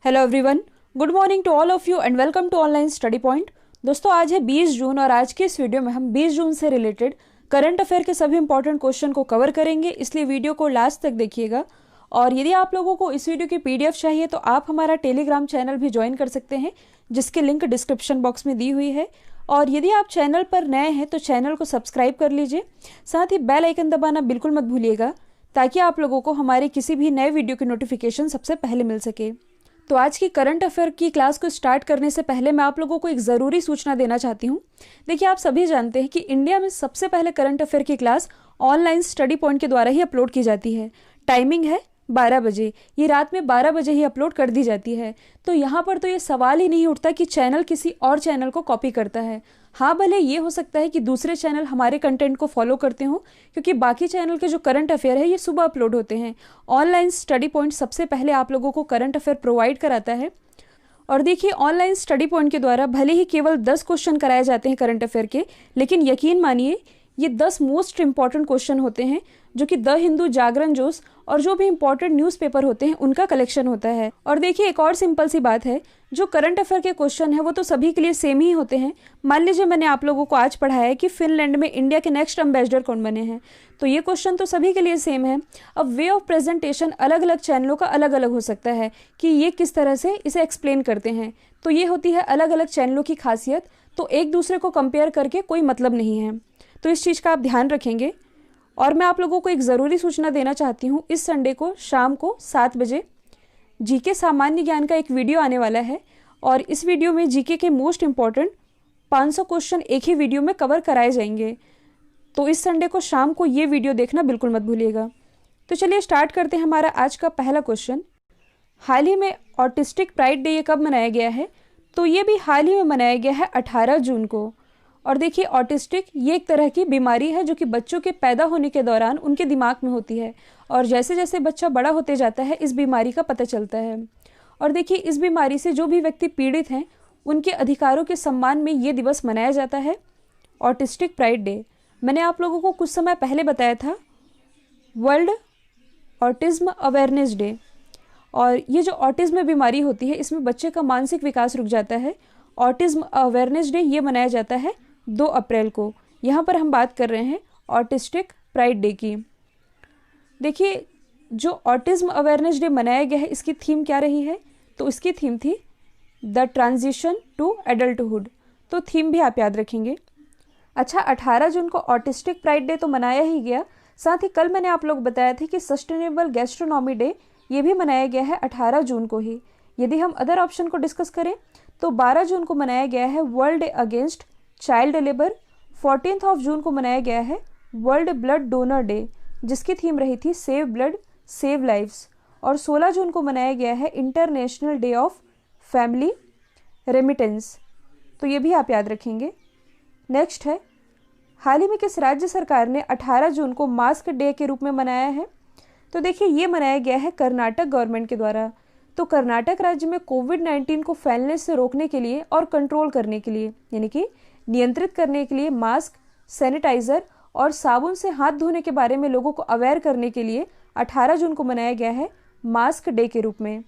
Hello everyone, good morning to all of you and welcome to online study point. दोस्तों, आज है 20 जून और आज के इस वीडियो में हम 20 जून से रिलेटेड करंट अफेयर के सभी इंपॉर्टेंट क्वेश्चन को कवर करेंगे, इसलिए वीडियो को लास्ट तक देखिएगा। और यदि आप लोगों को इस वीडियो की पीडीएफ चाहिए तो आप हमारा टेलीग्राम चैनल भी ज्वाइन कर सकते हैं, जिसकी लिंक डिस्क्रिप्शन बॉक्स में दी हुई है। और यदि आप चैनल पर नए हैं तो चैनल को सब्सक्राइब कर लीजिए, साथ ही बेल आइकन दबाना बिल्कुल मत भूलिएगा, ताकि आप लोगों को हमारे किसी भी नए वीडियो की नोटिफिकेशन सबसे पहले मिल सके। तो आज की करंट अफेयर की क्लास को स्टार्ट करने से पहले मैं आप लोगों को एक ज़रूरी सूचना देना चाहती हूँ। देखिए, आप सभी जानते हैं कि इंडिया में सबसे पहले करंट अफेयर की क्लास ऑनलाइन स्टडी पॉइंट के द्वारा ही अपलोड की जाती है। टाइमिंग है 12 बजे, ये रात में 12 बजे ही अपलोड कर दी जाती है। तो यहाँ पर तो ये सवाल ही नहीं उठता कि चैनल किसी और चैनल को कॉपी करता है। हाँ, भले ये हो सकता है कि दूसरे चैनल हमारे कंटेंट को फॉलो करते हों, क्योंकि बाकी चैनल के जो करंट अफेयर है ये सुबह अपलोड होते हैं। ऑनलाइन स्टडी पॉइंट सबसे पहले आप लोगों को करंट अफेयर प्रोवाइड कराता है। और देखिए, ऑनलाइन स्टडी पॉइंट के द्वारा भले ही केवल 10 क्वेश्चन कराए जाते हैं करंट अफेयर के, लेकिन यकीन मानिए ये 10 मोस्ट इंपॉर्टेंट क्वेश्चन होते हैं, जो कि द हिंदू, जागरण, जोश और जो भी इंपॉर्टेंट न्यूज़पेपर होते हैं उनका कलेक्शन होता है। और देखिए, एक और सिंपल सी बात है, जो करंट अफेयर के क्वेश्चन है वो तो सभी के लिए सेम ही होते हैं। मान लीजिए मैंने आप लोगों को आज पढ़ाया है कि फिनलैंड में इंडिया के नेक्स्ट एम्बेसडर कौन बने हैं, तो ये क्वेश्चन तो सभी के लिए सेम है। अब वे ऑफ प्रेजेंटेशन अलग अलग चैनलों का अलग अलग हो सकता है कि ये किस तरह से इसे एक्सप्लेन करते हैं, तो ये होती है अलग अलग चैनलों की खासियत। तो एक दूसरे को कंपेयर करके कोई मतलब नहीं है, तो इस चीज़ का आप ध्यान रखेंगे। और मैं आप लोगों को एक ज़रूरी सूचना देना चाहती हूँ, इस संडे को शाम को 7 बजे जीके सामान्य ज्ञान का एक वीडियो आने वाला है, और इस वीडियो में जीके के मोस्ट इंपॉर्टेंट 500 क्वेश्चन एक ही वीडियो में कवर कराए जाएंगे। तो इस संडे को शाम को ये वीडियो देखना बिल्कुल मत भूलिएगा। तो चलिए स्टार्ट करते हैं हमारा आज का पहला क्वेश्चन। हाल ही में ऑटिस्टिक प्राइड डे ये कब मनाया गया है? तो ये भी हाल ही में मनाया गया है 18 जून को। और देखिए, ऑटिस्टिक ये एक तरह की बीमारी है जो कि बच्चों के पैदा होने के दौरान उनके दिमाग में होती है, और जैसे जैसे बच्चा बड़ा होते जाता है इस बीमारी का पता चलता है। और देखिए, इस बीमारी से जो भी व्यक्ति पीड़ित हैं उनके अधिकारों के सम्मान में ये दिवस मनाया जाता है, ऑटिस्टिक प्राइड डे। मैंने आप लोगों को कुछ समय पहले बताया था वर्ल्ड ऑटिज्म अवेयरनेस डे। और ये जो ऑटिज्म बीमारी होती है इसमें बच्चे का मानसिक विकास रुक जाता है। ऑटिज्म अवेयरनेस डे ये मनाया जाता है 2 अप्रैल को। यहाँ पर हम बात कर रहे हैं ऑटिस्टिक प्राइड डे की। देखिए, जो ऑटिज्म अवेयरनेस डे मनाया गया है इसकी थीम क्या रही है? तो इसकी थीम थी द ट्रांजिशन टू एडल्टहुड। तो थीम भी आप याद रखेंगे। अच्छा, 18 जून को ऑटिस्टिक प्राइड डे तो मनाया ही गया, साथ ही कल मैंने आप लोग बताया था कि सस्टेनेबल गैस्ट्रोनॉमी डे ये भी मनाया गया है 18 जून को ही। यदि हम अदर ऑप्शन को डिस्कस करें तो 12 जून को मनाया गया है world day against child labour. 14 जून को मनाया गया है वर्ल्ड ब्लड डोनर डे, जिसकी थीम रही थी सेव ब्लड सेव लाइव्स। और 16 जून को मनाया गया है international day of family remittance. तो ये भी आप याद रखेंगे। नेक्स्ट है, हाल ही में किस राज्य सरकार ने 18 जून को मास्क डे के रूप में मनाया है? तो देखिए, ये मनाया गया है कर्नाटक गवर्नमेंट के द्वारा। तो कर्नाटक राज्य में कोविड-19 को फैलने से रोकने के लिए और कंट्रोल करने के लिए, यानी कि नियंत्रित करने के लिए मास्क, सैनिटाइजर और साबुन से हाथ धोने के बारे में लोगों को अवेयर करने के लिए 18 जून को मनाया गया है मास्क डे के रूप में।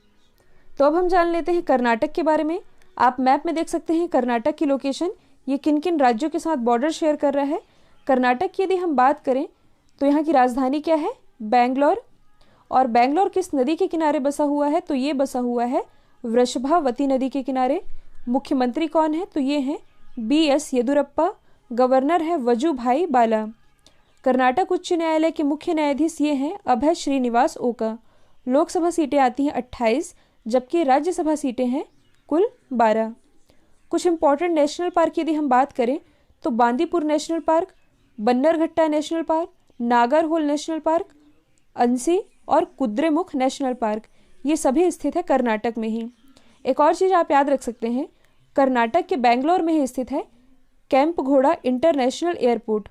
तो अब हम जान लेते हैं कर्नाटक के बारे में। आप मैप में देख सकते हैं कर्नाटक की लोकेशन, ये किन किन राज्यों के साथ बॉर्डर शेयर कर रहा है। कर्नाटक की यदि हम बात करें तो यहाँ की राजधानी क्या है? बेंगलोर। और बेंगलोर किस नदी के किनारे बसा हुआ है? तो ये बसा हुआ है वृषभावती नदी के किनारे। मुख्यमंत्री कौन है? तो ये हैं BS येदुरप्पा। गवर्नर है वजुभाई बाला। कर्नाटक उच्च न्यायालय के मुख्य न्यायाधीश ये हैं अभय श्रीनिवास ओका। लोकसभा सीटें आती हैं 28, जबकि राज्यसभा सीटें हैं कुल 12। कुछ इंपॉर्टेंट नेशनल पार्क यदि हम बात करें तो Bandipur national park, Bannerghatta national park, Nagarhole national park, Anshi और कुद्रेमुख नेशनल पार्क, ये सभी स्थित है कर्नाटक में ही। एक और चीज़ आप याद रख सकते हैं, कर्नाटक के बेंगलोर में ही स्थित है कैंप घोड़ा इंटरनेशनल एयरपोर्ट,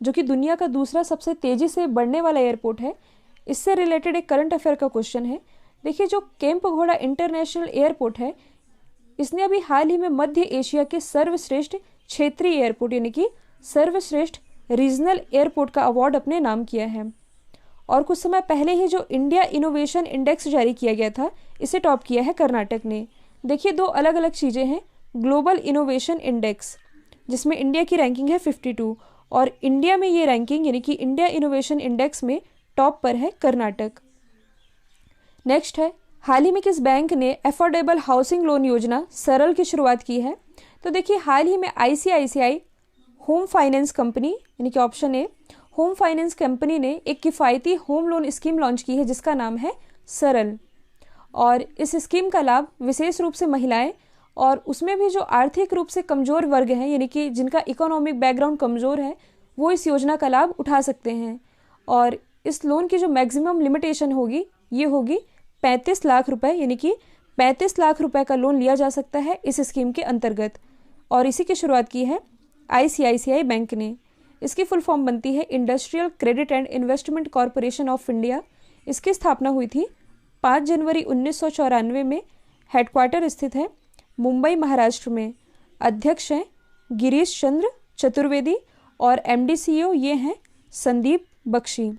जो कि दुनिया का दूसरा सबसे तेज़ी से बढ़ने वाला एयरपोर्ट है। इससे रिलेटेड एक करंट अफेयर का क्वेश्चन है। देखिए, जो कैंप घोड़ा इंटरनेशनल एयरपोर्ट है इसने अभी हाल ही में मध्य एशिया के सर्वश्रेष्ठ क्षेत्रीय एयरपोर्ट यानी कि सर्वश्रेष्ठ रीजनल एयरपोर्ट का अवार्ड अपने नाम किया है। और कुछ समय पहले ही जो इंडिया इनोवेशन इंडेक्स जारी किया गया था, इसे टॉप किया है कर्नाटक ने। देखिए, दो अलग अलग चीज़ें हैं। ग्लोबल इनोवेशन इंडेक्स, जिसमें इंडिया की रैंकिंग है 52, और इंडिया में ये रैंकिंग यानी कि इंडिया इनोवेशन इंडेक्स में टॉप पर है कर्नाटक। नेक्स्ट है, हाल ही में किस बैंक ने अफोर्डेबल हाउसिंग लोन योजना सरल की शुरुआत की है? तो देखिए, हाल ही में आईसीआईसीआई होम फाइनेंस कंपनी यानी कि option A home finance company ने एक किफ़ायती होम लोन स्कीम लॉन्च की है जिसका नाम है सरल। और इस स्कीम का लाभ विशेष रूप से महिलाएं और उसमें भी जो आर्थिक रूप से कमज़ोर वर्ग हैं यानी कि जिनका इकोनॉमिक बैकग्राउंड कमज़ोर है, वो इस योजना का लाभ उठा सकते हैं। और इस लोन की जो मैक्सिमम लिमिटेशन होगी, ये होगी 35 लाख रुपए, यानी कि 35 लाख रुपए का लोन लिया जा सकता है इस स्कीम के अंतर्गत। और इसी की शुरुआत की है आईसीआईसीआई बैंक ने। इसकी फुल फॉर्म बनती है industrial credit and investment corporation of India. इसकी स्थापना हुई थी 5 जनवरी 1994 में। हेडक्वार्टर स्थित है मुंबई, महाराष्ट्र में। अध्यक्ष हैं गिरीश चंद्र चतुर्वेदी और एमडी सीईओ ये हैं संदीप बख्शी।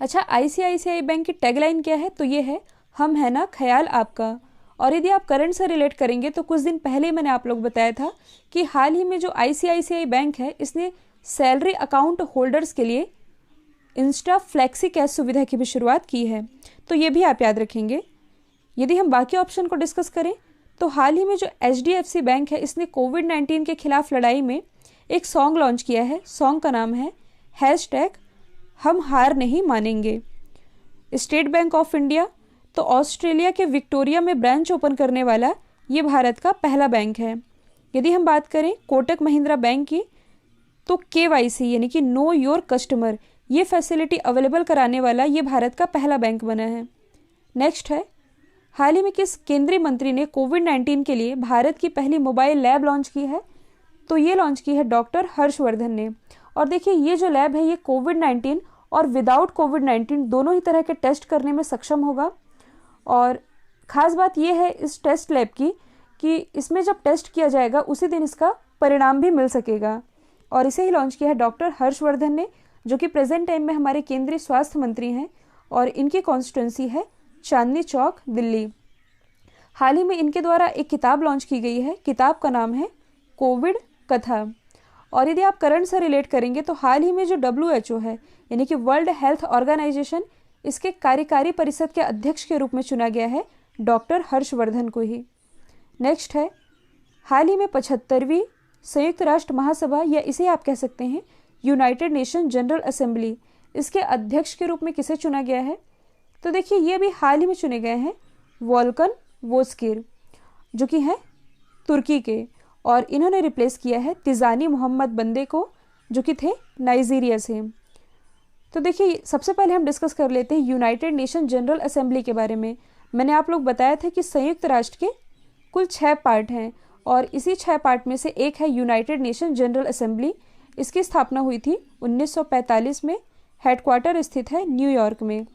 अच्छा, आईसीआईसीआई बैंक की टैगलाइन क्या है? तो ये है, हम है ना ख्याल आपका। और यदि आप करंट से रिलेट करेंगे तो कुछ दिन पहले मैंने आप लोग बताया था कि हाल ही में जो आईसीआईसीआई बैंक है, इसने सैलरी अकाउंट होल्डर्स के लिए इंस्टा फ्लेक्सी कैश सुविधा की भी शुरुआत की है, तो ये भी आप याद रखेंगे। यदि हम बाकी ऑप्शन को डिस्कस करें तो हाल ही में जो एचडीएफसी बैंक है, इसने कोविड-19 के खिलाफ लड़ाई में एक सॉन्ग लॉन्च किया है। सॉन्ग का नाम है #हम हार नहीं मानेंगे। स्टेट बैंक ऑफ इंडिया, तो ऑस्ट्रेलिया के विक्टोरिया में ब्रांच ओपन करने वाला ये भारत का पहला बैंक है। यदि हम बात करें कोटक महिंद्रा बैंक की, तो केवाईसी यानी कि नो योर कस्टमर, ये फैसिलिटी अवेलेबल कराने वाला ये भारत का पहला बैंक बना है। नेक्स्ट है, हाल ही में किस केंद्रीय मंत्री ने कोविड-19 के लिए भारत की पहली मोबाइल लैब लॉन्च की है? तो ये लॉन्च की है डॉक्टर हर्षवर्धन ने। और देखिए, ये जो लैब है, ये कोविड-19 और विदाउट कोविड-19 दोनों ही तरह के टेस्ट करने में सक्षम होगा। और ख़ास बात यह है इस टेस्ट लैब की कि इसमें जब टेस्ट किया जाएगा उसी दिन इसका परिणाम भी मिल सकेगा। और इसे ही लॉन्च किया है डॉक्टर हर्षवर्धन ने, जो कि प्रेजेंट टाइम में हमारे केंद्रीय स्वास्थ्य मंत्री हैं और इनकी कॉन्स्टिट्यूंसी है चांदनी चौक, दिल्ली। हाल ही में इनके द्वारा एक किताब लॉन्च की गई है। किताब का नाम है कोविड कथा। और यदि आप करंट से रिलेट करेंगे तो हाल ही में जो WHO है यानी कि वर्ल्ड हेल्थ ऑर्गेनाइजेशन, इसके कार्यकारी परिषद के अध्यक्ष के रूप में चुना गया है डॉक्टर हर्षवर्धन को ही। नेक्स्ट है, हाल ही में 75वीं संयुक्त राष्ट्र महासभा, या इसे आप कह सकते हैं यूनाइटेड नेशन जनरल असेंबली, इसके अध्यक्ष के रूप में किसे चुना गया है? तो देखिए, ये भी हाल ही में चुने गए हैं वोल्कन वोस्किर, जो कि हैं तुर्की के। और इन्होंने रिप्लेस किया है तिजानी मोहम्मद बंदे को, जो कि थे नाइजीरिया से। तो देखिए, सबसे पहले हम डिस्कस कर लेते हैं यूनाइटेड नेशन जनरल असेंबली के बारे में। मैंने आप लोग बताया था कि संयुक्त राष्ट्र के कुल 6 पार्ट हैं और इसी 6 पार्ट में से एक है यूनाइटेड नेशन जनरल असेंबली। इसकी स्थापना हुई थी 1945 में। हेडक्वार्टर स्थित है न्यूयॉर्क में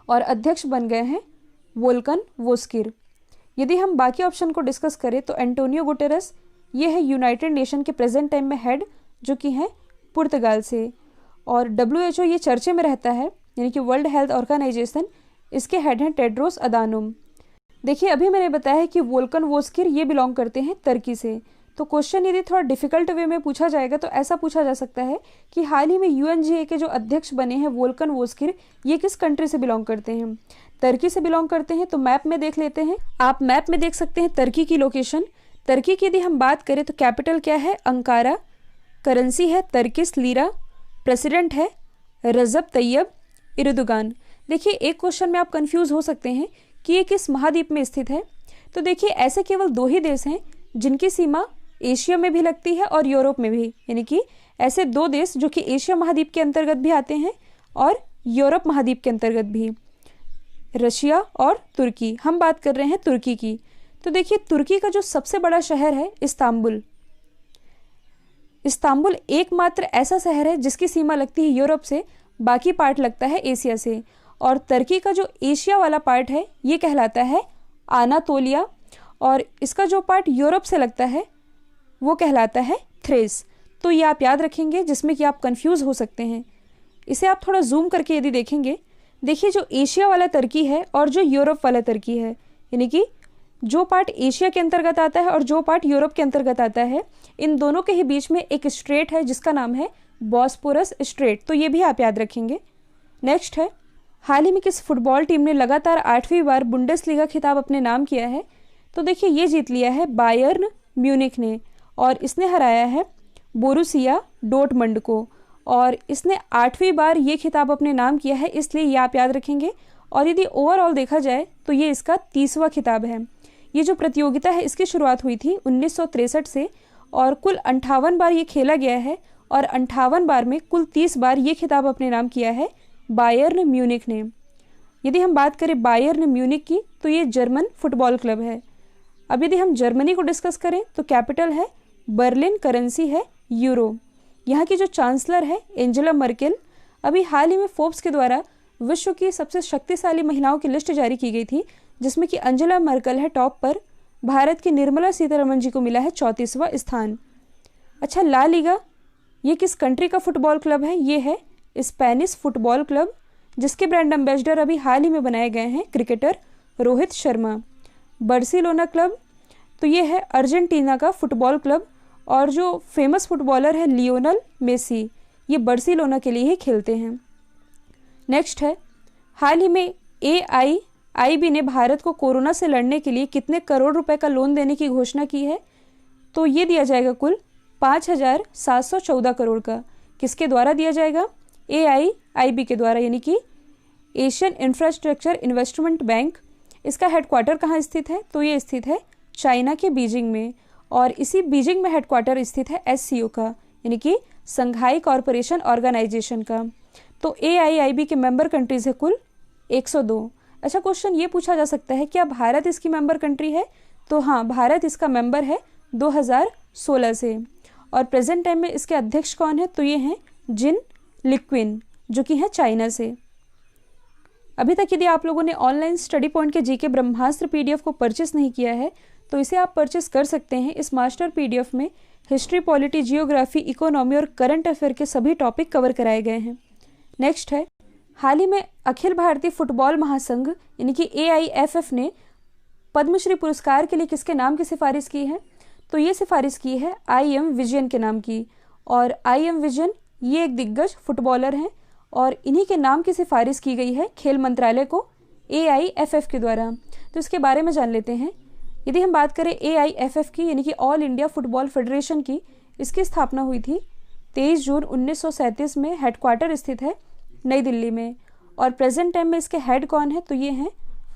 और अध्यक्ष बन गए हैं वोल्कन वोस्किर। यदि हम बाकी ऑप्शन को डिस्कस करें तो एंटोनियो गुटेरस, ये है यूनाइटेड नेशन के प्रेजेंट टाइम में हेड, जो कि हैं पुर्तगाल से। और WHO ये चर्चे में रहता है यानी कि वर्ल्ड हेल्थ ऑर्गेनाइजेशन, इसके हेड हैं टेड्रोस अदानोम। देखिए, अभी मैंने बताया है कि वोल्कन वोस्किर ये बिलोंग करते हैं तुर्की से। तो क्वेश्चन यदि थोड़ा डिफिकल्ट वे में पूछा जाएगा तो ऐसा पूछा जा सकता है कि हाल ही में UNGA के जो अध्यक्ष बने हैं वोल्कन वोस्किर, ये किस कंट्री से बिलोंग करते हैं? तुर्की से बिलोंग करते हैं। तो मैप में देख लेते हैं। आप मैप में देख सकते हैं तुर्की की लोकेशन। तुर्की की यदि हम बात करें तो कैपिटल क्या है? अंकारा। करेंसी है तुर्किश लीरा। प्रेसिडेंट है रजब तैयब इर्दोगान। देखिए, एक क्वेश्चन में आप कंफ्यूज हो सकते हैं कि ये किस महाद्वीप में स्थित है। तो देखिए, ऐसे केवल 2 ही देश हैं जिनकी सीमा एशिया में भी लगती है और यूरोप में भी, यानी कि ऐसे 2 देश जो कि एशिया महाद्वीप के अंतर्गत भी आते हैं और यूरोप महाद्वीप के अंतर्गत भी, रशिया और तुर्की। हम बात कर रहे हैं तुर्की की। तो देखिए, तुर्की का जो सबसे बड़ा शहर है इस्तांबुल। इस्तांबुल एकमात्र ऐसा शहर है जिसकी सीमा लगती है यूरोप से, बाकी पार्ट लगता है एशिया से। और तुर्की का जो एशिया वाला पार्ट है ये कहलाता है आनातोलिया, और इसका जो पार्ट यूरोप से लगता है वो कहलाता है थ्रेस। तो ये आप याद रखेंगे, जिसमें कि आप कंफ्यूज हो सकते हैं। इसे आप थोड़ा जूम करके यदि देखेंगे, देखिए जो एशिया वाला टर्की है और जो यूरोप वाला टर्की है, यानी कि जो पार्ट एशिया के अंतर्गत आता है और जो पार्ट यूरोप के अंतर्गत आता है, इन दोनों के ही बीच में एक स्ट्रेट है जिसका नाम है बॉस्पोरस स्ट्रेट। तो ये भी आप याद रखेंगे। नेक्स्ट है, हाल ही में किस फुटबॉल टीम ने लगातार 8वीं बार बुंडेसलीगा खिताब अपने नाम किया है? तो देखिए ये जीत लिया है बायर्न म्यूनिख ने, और इसने हराया है बोरुसिया डोर्टमंड को, और इसने 8वीं बार ये खिताब अपने नाम किया है, इसलिए ये आप याद रखेंगे। और यदि ओवरऑल देखा जाए तो ये इसका 30वां खिताब है। ये जो प्रतियोगिता है इसकी शुरुआत हुई थी 1963 से, और कुल 58 बार ये खेला गया है, और 58 बार में कुल 30 बार ये खिताब अपने नाम किया है बायर्न म्यूनिख ने। यदि हम बात करें बायर्न म्यूनिख की, तो ये जर्मन फुटबॉल क्लब है। अब यदि हम जर्मनी को डिस्कस करें तो कैपिटल है बर्लिन, करेंसी है यूरो। यहाँ की जो चांसलर है एंजेला मर्केल। अभी हाल ही में फोर्ब्स के द्वारा विश्व की सबसे शक्तिशाली महिलाओं की लिस्ट जारी की गई थी, जिसमें कि एंजेला मर्केल है टॉप पर। भारत की निर्मला सीतारमण जी को मिला है 34वां स्थान। अच्छा, ला लीगा ये किस कंट्री का फुटबॉल क्लब है? ये है स्पेनिश फुटबॉल क्लब, जिसके ब्रांड एम्बेसडर अभी हाल ही में बनाए गए हैं cricketer Rohit Sharma. Barcelona club, तो ये है अर्जेंटीना का फुटबॉल क्लब, और जो फेमस फुटबॉलर है लियोनल मेसी, ये बार्सिलोना के लिए ही खेलते हैं। नेक्स्ट है, हाल ही में AIIB ने भारत को कोरोना से लड़ने के लिए कितने करोड़ रुपए का लोन देने की घोषणा की है? तो ये दिया जाएगा कुल 5,714 करोड़ का। किसके द्वारा दिया जाएगा? AIIB के द्वारा, यानी कि एशियन इंफ्रास्ट्रक्चर इन्वेस्टमेंट बैंक। इसका हेडक्वार्टर कहाँ स्थित है? तो ये स्थित है चाइना के बीजिंग में, और इसी बीजिंग में हेडक्वार्टर स्थित है SCO का, यानी कि संघाई कॉरपोरेशन ऑर्गेनाइजेशन का। तो AIIB के मेंबर कंट्रीज है कुल 102। अच्छा, क्वेश्चन ये पूछा जा सकता है क्या भारत इसकी मेंबर कंट्री है? तो हाँ, भारत इसका मेंबर है 2016 से। और प्रेजेंट टाइम में इसके अध्यक्ष कौन है? तो ये हैं जिन लिक्विन, जो कि है चाइना से। अभी तक यदि आप लोगों ने ऑनलाइन स्टडी पॉइंट के जीके ब्रह्मास्त्र PDF को परचेस नहीं किया है, तो इसे आप परचेस कर सकते हैं। इस मास्टर PDF में हिस्ट्री, पॉलिटी, जियोग्राफी, इकोनॉमी और करंट अफेयर के सभी टॉपिक कवर कराए गए हैं। नेक्स्ट है, हाल ही में अखिल भारतीय फुटबॉल महासंघ यानी कि AIFF ने पद्मश्री पुरस्कार के लिए किसके नाम की सिफारिश की है? तो ये सिफारिश की है IM विजयन के नाम की, और IM विजयन ये एक दिग्गज फुटबॉलर हैं, और इन्हीं के नाम की सिफारिश की गई है खेल मंत्रालय को AIFF के द्वारा। तो इसके बारे में जान लेते हैं। यदि हम बात करें AIFF की, यानी कि ऑल इंडिया फुटबॉल फेडरेशन की, इसकी स्थापना हुई थी 23 जून 1937 में। हेडक्वार्टर स्थित है नई दिल्ली में, और प्रेजेंट टाइम में इसके हेड कौन है? तो ये हैं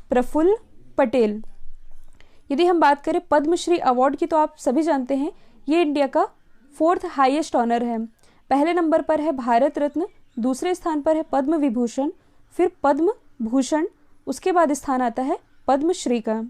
प्रफुल्ल पटेल। यदि हम बात करें पद्मश्री अवार्ड की, तो आप सभी जानते हैं ये इंडिया का 4th हाईएस्ट ऑनर है। पहले नंबर पर है भारत रत्न, दूसरे स्थान पर है पद्म विभूषण, फिर पद्म भूषण, उसके बाद स्थान आता है पद्मश्री का।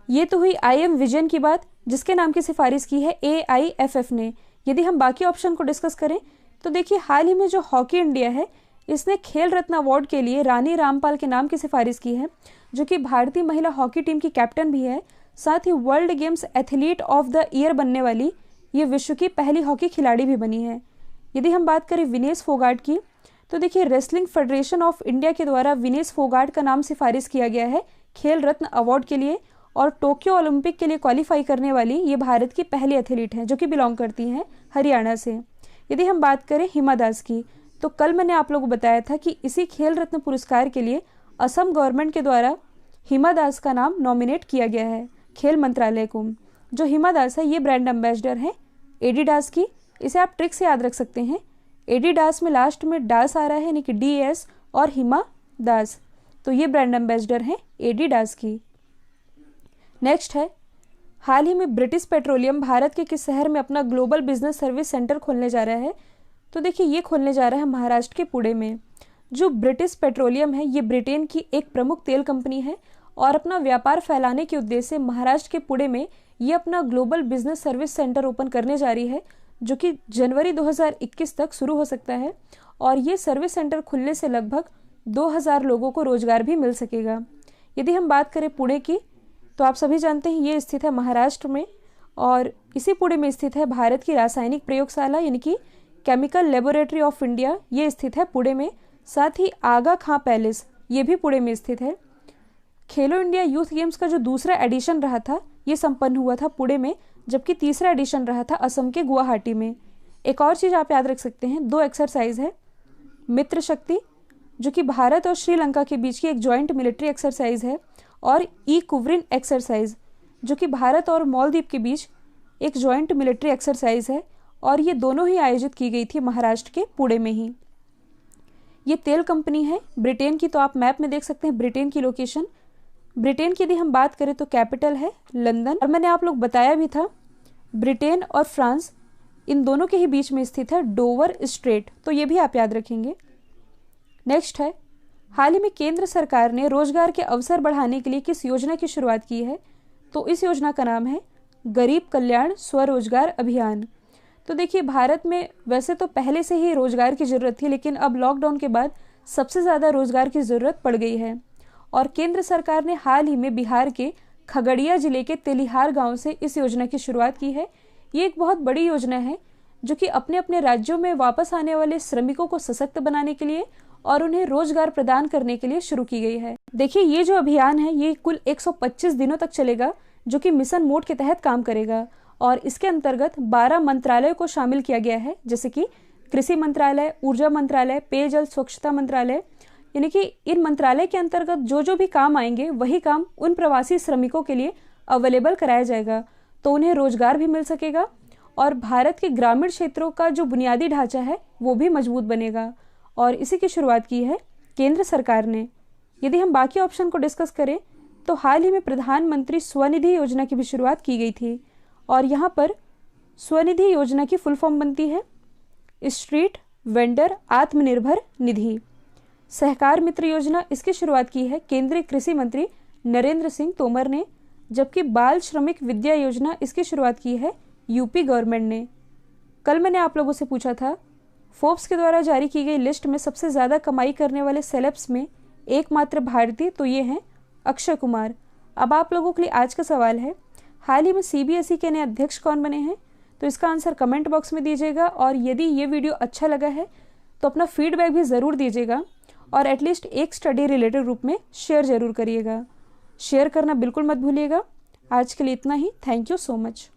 ये तो हुई IM विजयन की बात, जिसके नाम की सिफारिश की है AIFF ने। यदि हम बाकी ऑप्शन को डिस्कस करें, तो देखिए हाल ही में जो हॉकी इंडिया है, इसने खेल रत्न अवार्ड के लिए रानी रामपाल के नाम की सिफारिश की है, जो कि भारतीय महिला हॉकी टीम की कैप्टन भी है, साथ ही world games athlete of the year बनने वाली ये विश्व की पहली हॉकी खिलाड़ी भी बनी है। यदि हम बात करें विनेश फोगाट की, तो देखिए रेसलिंग फेडरेशन ऑफ इंडिया के द्वारा विनेश फोगाट का नाम सिफारिश किया गया है खेल रत्न अवार्ड के लिए, और टोक्यो ओलंपिक के लिए क्वालिफाई करने वाली ये भारत की पहली एथलीट हैं, जो कि बिलोंग करती हैं हरियाणा से। यदि हम बात करें हिमा दास की, तो कल मैंने आप लोगों को बताया था कि इसी खेल रत्न पुरस्कार के लिए असम गवर्नमेंट के द्वारा हिमा दास का नाम नॉमिनेट किया गया है खेल मंत्रालय को। जो हिमा दास है ये ब्रांड एम्बेसडर है एडिडास की। इसे आप ट्रिक से याद रख सकते हैं, एडिडास में लास्ट में डास आ रहा है, यानी कि DS, और हिमा दास, तो ये ब्रांड एम्बेसडर हैं एडिडास की। नेक्स्ट है, हाल ही में ब्रिटिश पेट्रोलियम भारत के किस शहर में अपना ग्लोबल बिजनेस सर्विस सेंटर खोलने जा रहा है? तो देखिए ये खोलने जा रहा है महाराष्ट्र के पुणे में। जो ब्रिटिश पेट्रोलियम है ये ब्रिटेन की एक प्रमुख तेल कंपनी है, और अपना व्यापार फैलाने के उद्देश्य से महाराष्ट्र के पुणे में ये अपना global business service centre open करने जा रही है, जो कि जनवरी 2021 तक शुरू हो सकता है। और ये सर्विस सेंटर खुलने से लगभग 2000 लोगों को रोजगार भी मिल सकेगा। यदि हम बात करें पुणे की, तो आप सभी जानते हैं ये स्थित है महाराष्ट्र में, और इसी पुणे में स्थित है भारत की रासायनिक प्रयोगशाला यानी कि केमिकल लेबोरेटरी ऑफ इंडिया ये स्थित है पुणे में। साथ ही आगा खां पैलेस ये भी पुणे में स्थित है। खेलो इंडिया यूथ गेम्स का जो दूसरा एडिशन रहा था ये संपन्न हुआ था पुणे में, जबकि तीसरा एडिशन रहा था असम के गुवाहाटी में। एक और चीज़ आप याद रख सकते हैं, 2 एक्सरसाइज है। मित्र शक्ति जो कि भारत और श्रीलंका के बीच की एक जॉइंट मिलिट्री एक्सरसाइज है, और ई कुवरिन एक्सरसाइज जो कि भारत और मालदीव के बीच एक जॉइंट मिलिट्री एक्सरसाइज है, और ये दोनों ही आयोजित की गई थी महाराष्ट्र के पुणे में ही। ये तेल कंपनी है ब्रिटेन की, तो आप मैप में देख सकते हैं ब्रिटेन की लोकेशन। ब्रिटेन की यदि हम बात करें तो कैपिटल है लंदन, और मैंने आप लोग बताया भी था ब्रिटेन और फ्रांस इन दोनों के ही बीच में स्थित है डोवर स्ट्रेट, तो ये भी आप याद रखेंगे। नेक्स्ट है, हाल ही में केंद्र सरकार ने रोजगार के अवसर बढ़ाने के लिए किस योजना की शुरुआत की है? तो इस योजना का नाम है गरीब कल्याण स्वरोजगार अभियान। तो देखिए, भारत में वैसे तो पहले से ही रोजगार की ज़रूरत थी, लेकिन अब लॉकडाउन के बाद सबसे ज़्यादा रोजगार की ज़रूरत पड़ गई है, और केंद्र सरकार ने हाल ही में बिहार के खगड़िया जिले के तेलिहार गांव से इस योजना की शुरुआत की है। ये एक बहुत बड़ी योजना है जो कि अपने अपने राज्यों में वापस आने वाले श्रमिकों को सशक्त बनाने के लिए और उन्हें रोजगार प्रदान करने के लिए शुरू की गई है। देखिए, ये जो अभियान है ये कुल 125 दिनों तक चलेगा, जो कि मिशन मोड के तहत काम करेगा, और इसके अंतर्गत 12 मंत्रालयों को शामिल किया गया है, जैसे कि कृषि मंत्रालय, ऊर्जा मंत्रालय, पेयजल स्वच्छता मंत्रालय। यानी कि इन मंत्रालय के अंतर्गत जो जो भी काम आएंगे वही काम उन प्रवासी श्रमिकों के लिए अवेलेबल कराया जाएगा, तो उन्हें रोजगार भी मिल सकेगा, और भारत के ग्रामीण क्षेत्रों का जो बुनियादी ढांचा है वो भी मजबूत बनेगा। और इसी की शुरुआत की है केंद्र सरकार ने। यदि हम बाकी ऑप्शन को डिस्कस करें तो हाल ही में प्रधानमंत्री स्वनिधि योजना की भी शुरुआत की गई थी, और यहाँ पर स्वनिधि योजना की फुल फॉर्म बनती है स्ट्रीट वेंडर आत्मनिर्भर निधि। सहकार मित्र योजना, इसकी शुरुआत की है केंद्रीय कृषि मंत्री नरेंद्र सिंह तोमर ने, जबकि बाल श्रमिक विद्या योजना इसकी शुरुआत की है यूपी गवर्नमेंट ने। कल मैंने आप लोगों से पूछा था फोर्ब्स के द्वारा जारी की गई लिस्ट में सबसे ज़्यादा कमाई करने वाले सेलेब्स में एकमात्र भारतीय, तो ये हैं अक्षय कुमार। अब आप लोगों के लिए आज का सवाल है, हाल ही में सीबीएसई के नए अध्यक्ष कौन बने हैं? तो इसका आंसर कमेंट बॉक्स में दीजिएगा, और यदि ये वीडियो अच्छा लगा है तो अपना फीडबैक भी ज़रूर दीजिएगा, और एटलीस्ट एक स्टडी रिलेटेड रूप में शेयर ज़रूर करिएगा। शेयर करना बिल्कुल मत भूलिएगा। आज के लिए इतना ही। Thank you so much.